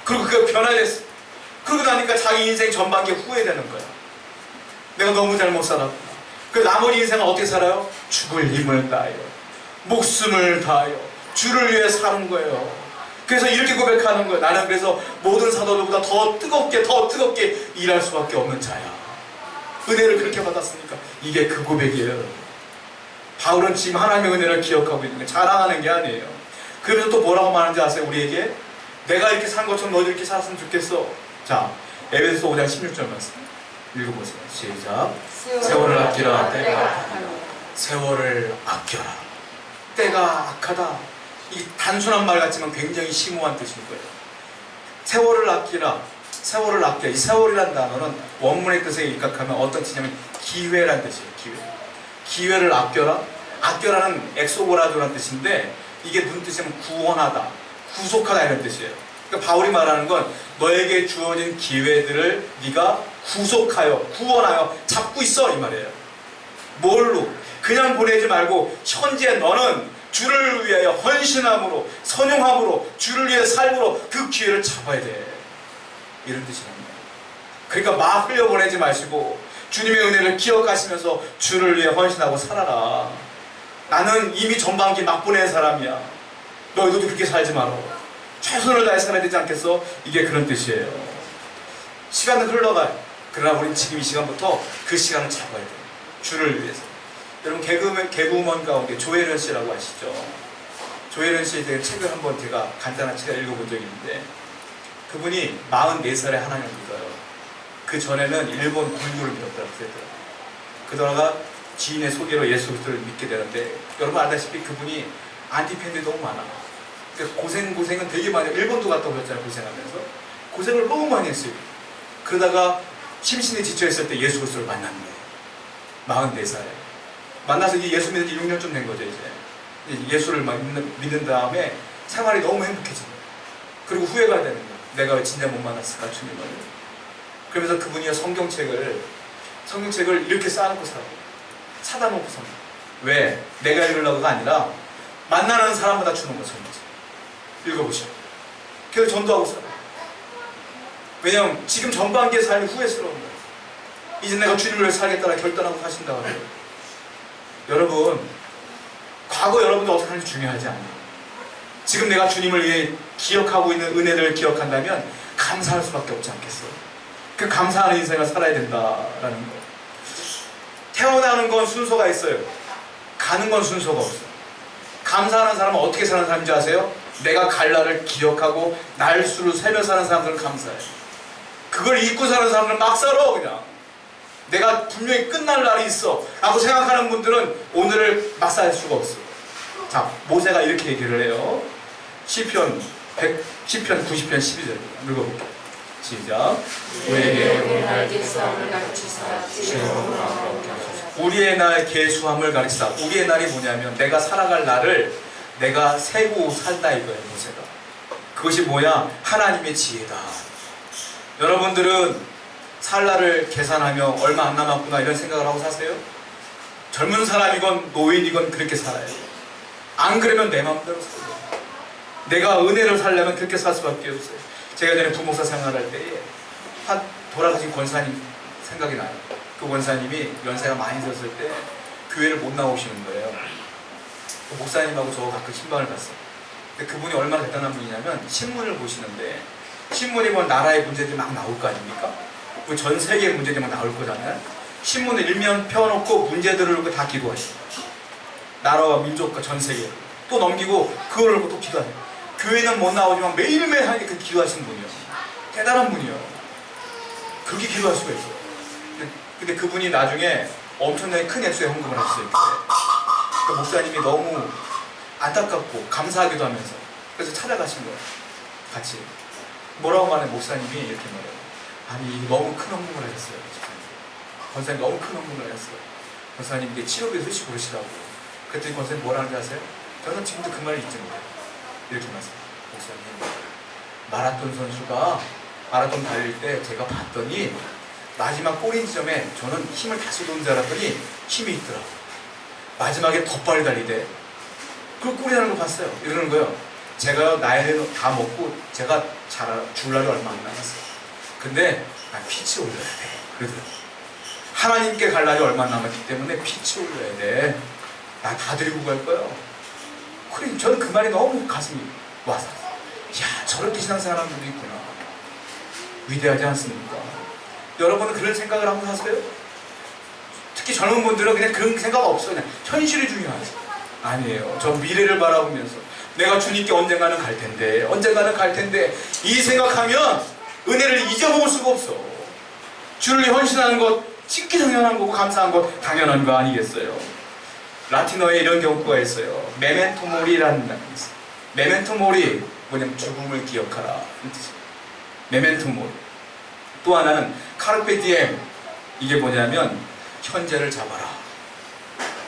그리고 그가 변화됐어. 그러고 나니까 자기 인생 전반기에 후회되는 거야. 내가 너무 잘못 살았구나. 그 나머지 인생은 어떻게 살아요? 죽을 힘을 다하여, 목숨을 다하여 주를 위해 사는 거예요. 그래서 이렇게 고백하는 거예요. 나는 그래서 모든 사도들보다 더 뜨겁게 일할 수밖에 없는 자야. 은혜를 그렇게 받았으니까 이게 그 고백이에요. 바울은 지금 하나님의 은혜를 기억하고 있는 거예요. 자랑하는 게 아니에요. 그러면서 또 뭐라고 말하는지 아세요? 우리에게 내가 이렇게 산 것처럼 너도 이렇게 살았으면 좋겠어. 자, 에베소서 5장 16절 말씀 읽어보세요. 시작. 세월을 아끼라. 때가 악하다. 세월을 아껴라. 때가 악하다. 이 단순한 말 같지만 굉장히 심오한 뜻인 거예요. 세월을 아끼라. 세월을 아껴. 이 세월이라는 단어는 원문의 뜻에 입각하면 어떤 뜻이냐면 기회란 뜻이에요. 기회를 아껴라. 아껴라는 엑소고라조라는 뜻인데 이게 무슨 뜻이냐면 구원하다, 구속하다 이런 뜻이에요. 그러니까 바울이 말하는 건 너에게 주어진 기회들을 네가 구속하여, 구원하여 잡고 있어 이 말이에요. 뭘로? 그냥 보내지 말고 현재 너는 주를 위하여 헌신함으로, 선용함으로, 주를 위해 삶으로 그 기회를 잡아야 돼. 이런 뜻이란 말이에요. 그러니까 막 흘려보내지 마시고 주님의 은혜를 기억하시면서 주를 위해 헌신하고 살아라. 나는 이미 전반기 막 보낸 사람이야. 너희도 그렇게 살지 마라. 최선을 다해 살아야 되지 않겠어? 이게 그런 뜻이에요. 시간은 흘러가요. 그러나 우리는 지금 이 시간부터 그 시간을 잡아야 돼요. 주를 위해서. 여러분 개그우먼 가운데 조혜련 씨라고 아시죠? 조혜련 씨에 대한 책을 한번 제가 간단한 책을 읽어본 적이 있는데 그분이 44살에 하나님을 믿어요. 그 전에는 일본 불교를 믿었다고 그러더라고요. 그러다가 지인의 소개로 예수 그리스도를 믿게 되는데 여러분 알다시피 그분이 안티팬들이 너무 많아. 그러니까 고생은 되게 많이 해요. 일본도 갔다 오셨잖아요. 고생하면서 고생을 너무 많이 했어요. 그러다가 심신에 지쳐있을 때 예수 그리스도를 만난 거예요. 44살에 만나서 이제 예수 믿은 지 6년쯤 된 거죠. 이제 예수를 믿는 다음에 생활이 너무 행복해진 거예요. 그리고 후회가 되는 거예요. 내가 왜 진짜 못 만났을까 주님을. 그러면서 그분이 성경책을 이렇게 쌓아놓고 살아요. 사다 놓고 삽니다. 왜? 내가 읽으려고가 아니라 만나는 사람마다 주는 거죠. 읽어보시오. 그래서 전도하고 살아요. 왜냐면 지금 전반기의 삶이 후회스러운 거예요. 이제 내가 주님을 위해 살겠다라 결단하고 사신다고 해요. 여러분, 과거 여러분도 어떻게 하는지 중요하지 않아요. 지금 내가 주님을 위해 기억하고 있는 은혜들을 기억한다면 감사할 수밖에 없지 않겠어요? 그 감사하는 인생을 살아야 된다라는 거예요. 태어나는 건 순서가 있어요. 가는 건 순서가 없어요. 감사하는 사람은 어떻게 사는 사람인지 아세요? 내가 갈 날을 기억하고 날수를 세며 사는 사람들은 감사해. 그걸 잊고 사는 사람들은 막 살아 그냥. 내가 분명히 끝날 날이 있어 라고 생각하는 분들은 오늘을 막 살 수가 없어. 자, 모세가 이렇게 얘기를 해요. 시편 90편 12절 읽어볼게요. 시작. 우리에게 우리 날 계수함을 가르치사 주의 법을 얻게 하소서. 우리의 날 계수함을 가르치다. 우리의 날이 뭐냐면 내가 살아갈 날을 내가 세고 살다 이거예요. 모세가. 그것이 뭐야? 하나님의 지혜다. 여러분들은 살 날을 계산하며 얼마 안 남았구나 이런 생각을 하고 사세요? 젊은 사람이건 노인이건 그렇게 살아요. 안 그러면 내 마음대로 살아요. 내가 은혜를 살려면 그렇게 살 수밖에 없어요. 제가 전에 부목사 생활할 때에 한 돌아가신 권사님 생각이 나요. 그 권사님이 연세가 많이 들었을 때 교회를 못 나오시는 거예요. 그 목사님하고 저 가끔 신방을 갔어요. 근데 그분이 얼마나 대단한 분이냐면 신문을 보시는데 신문이 보면 나라의 문제들이 막 나올 거 아닙니까? 그 전 세계의 문제들이 막 나올 거잖아요. 신문을 일면 펴놓고 문제들을 놓고 다 기도하시고 나라와 민족과 전 세계 또 넘기고 그걸 놓고 또 기도하세요. 교회는 못 나오지만 매일매일 하게 그 기도하시는 분이요. 대단한 분이요. 그렇게 기도할 수가 있어요. 근데 그분이 나중에 엄청나게 큰 액수의 헌금을 하셨어요. 그 목사님이 너무 안타깝고 감사하기도 하면서 그래서 찾아가신 거예요. 같이. 뭐라고 말해 목사님이 이렇게 말해요. 아니 너무 큰 헌금을 하셨어요. 권사님 너무 큰 헌금을 하셨어요. 권사님 이게 치료비 쓰시고 그러시라고. 그랬더니 권사님 뭐라는지 아세요? 저는 지금도 그 말을 잊지 못해요. 이렇게 말씀해요. 목사님 마라톤 선수가 마라톤 달릴 때 제가 봤더니 마지막 꼬리 지점에 저는 힘을 다 쏟은 줄 알았더니 힘이 있더라고. 마지막에 더 빨리 달리대. 그걸 꼬리 하는 거 봤어요. 이러는 거예요. 제가 나이를 다 먹고 제가 줄 날이 얼마 안 남았어요. 근데 나 피치 올려야 돼. 그러더라고요. 하나님께 갈 날이 얼마 안 남았기 때문에 피치 올려야 돼. 나 다 데리고 갈 거예요. 그래, 저는 그 말이 너무 가슴이 와서 야 저렇게 신앙생활하는 분도 있구나. 위대하지 않습니까? 여러분은 그런 생각을 하고 사세요? 특히 젊은 분들은 그냥 그런 생각 없어요. 그냥 현실이 중요하지. 아니에요. 저 미래를 바라보면서 내가 주님께 언젠가는 갈 텐데 이 생각하면 은혜를 잊어먹을 수가 없어. 주를 헌신하는 것 쉽게 당연한 거고 감사한 것 당연한 거 아니겠어요? 라틴어에 이런 경우가 있어요. 메멘토 모리라는 단어가 있어요. 메멘토 모리 뭐냐면 죽음을 기억하라 이 뜻이에요. 메멘토 모리. 또 하나는 카르페 디엠. 이게 뭐냐면 현재를 잡아라.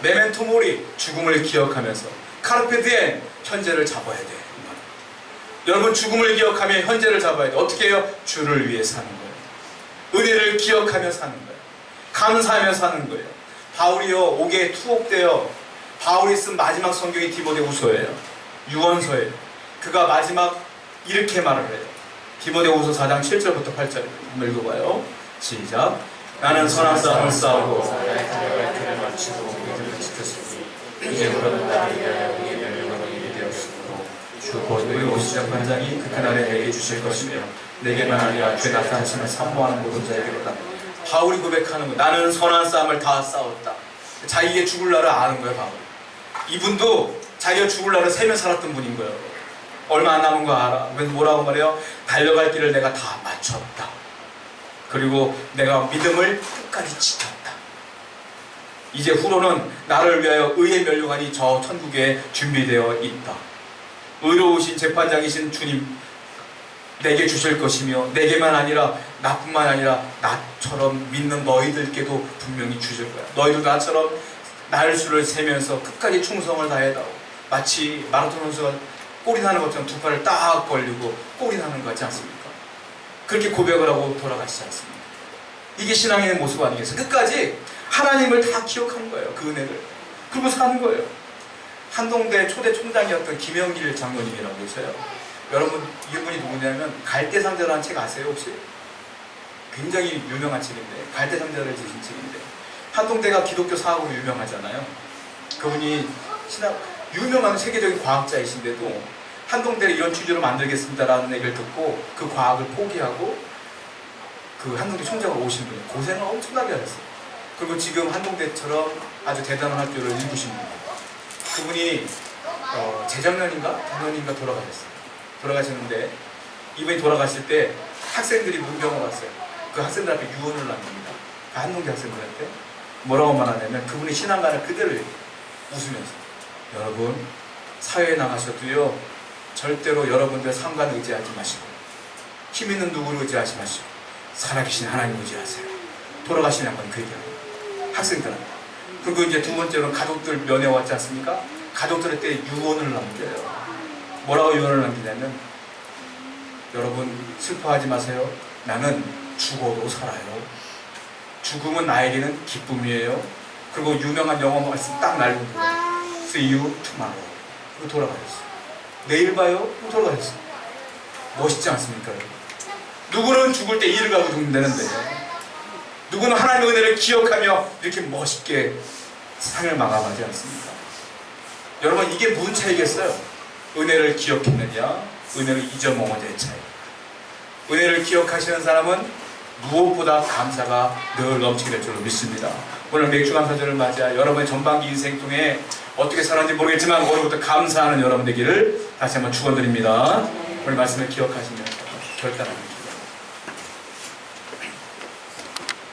메멘토 모리 죽음을 기억하면서 카르페 디엠 현재를 잡아야 돼. 여러분 죽음을 기억하며 현재를 잡아야 돼. 어떻게 해요? 주를 위해 사는 거예요. 은혜를 기억하며 사는 거예요. 감사하며 사는 거예요. 바울이요 옥에 투옥되어 바울이 쓴 마지막 성경이 디모데후서예요. 유언서예요. 그가 마지막 이렇게 말을 해요. 디모데후서 4장 7절부터 8절 한번 읽어봐요. 시작. 나는 선한 싸움을 싸우고 나의 달려갈 길을 마치고 믿음을 지켰으니 이제부터는 나를 위하여 우리의 멸류관을 이르게 되었으므로 주 곧 우리 오시작 반장이 그 그날에 내게 주실 것이며 내게만 아니라 주 나타나심을 사모하는 모든 자에게로다. 바울이 고백하는 거예요. 나는 선한 싸움을 다 싸웠다. 자기의 죽을 날을 아는 거예요. 바울. 이분도 자기가 죽을 날을 세며 살았던 분인 거예요. 얼마 안 남은 거 알아. 그래서 뭐라고 말해요? 달려갈 길을 내가 다 마쳤다. 그리고 내가 믿음을 끝까지 지켰다. 이제 후로는 나를 위하여 의의 멸류관이 저 천국에 준비되어 있다. 의로우신 재판장이신 주님 내게 주실 것이며 내게만 아니라 나뿐만 아니라 나처럼 믿는 너희들께도 분명히 주실 거야. 너희도 나처럼 날수를 세면서 끝까지 충성을 다해다오. 마치 마라톤 선수가 골이 나는 것처럼 두 팔을 딱 벌리고 골이 나는 것 같지 않습니까? 그렇게 고백을 하고 돌아가시지 않습니까? 이게 신앙의 모습 아니겠어요? 끝까지 하나님을 다 기억하는 거예요. 그 은혜를. 그리고 사는 거예요. 한동대 초대 총장이었던 김영길 장로님이라고 있어요. 여러분 이분이 누구냐면 갈대상자라는 책 아세요 혹시? 굉장히 유명한 책인데 갈대상자를 지신 책인데 한동대가 기독교 사학으로 유명하잖아요. 그분이 유명한 세계적인 과학자이신데도 한동대를 이런 취지로 만들겠습니다라는 얘기를 듣고 그 과학을 포기하고 그 한동대 총장으로 오신 분이 고생을 엄청나게 하셨어요. 그리고 지금 한동대처럼 아주 대단한 학교를 일구신 분이에요. 그분이 재작년인가 작년인가 돌아가셨어요. 돌아가셨는데 이분이 돌아가실 때 학생들이 문병을 왔어요. 그 학생들 앞에 유언을 남깁니다. 그 한동기 학생들한테 뭐라고 말하냐면 그분이 신앙관을 그대로 얘기해요. 웃으면서 여러분 사회에 나가셔도요 절대로 여러분들 상관 의지하지 마시고 힘 있는 누구를 의지하지 마시고 살아계신 하나님 의지하세요. 돌아가신 양반이 그 얘기합니다. 학생들한테. 그리고 이제 두 번째로는 가족들 면회 왔지 않습니까? 가족들한테 유언을 남겨요. 뭐라고 유언을 남기냐면 여러분 슬퍼하지 마세요. 나는 죽어도 살아요. 죽음은 나에게는 기쁨이에요. 그리고 유명한 영어 말씀 딱 날고 들어요. See you tomorrow. 그리고 돌아가셨어요. 내일 봐요. 그리고 돌아가셨어요. 멋있지 않습니까? 누구는 죽을 때 이를 가고 죽는다는데 누구는 하나님의 은혜를 기억하며 이렇게 멋있게 상을 마감하지 않습니까? 여러분 이게 무슨 차이겠어요? 은혜를 기억했느냐 은혜를 잊어먹어야 차이. 은혜를 기억하시는 사람은 무엇보다 감사가 늘 넘치게 될 줄로 믿습니다. 오늘 맥주감사절을 맞아 여러분의 전반기 인생 중에 어떻게 살았는지 모르겠지만 오늘부터 감사하는 여러분 되기를 다시 한번 축원드립니다. 오늘 말씀을 기억하시면서 결단합니다.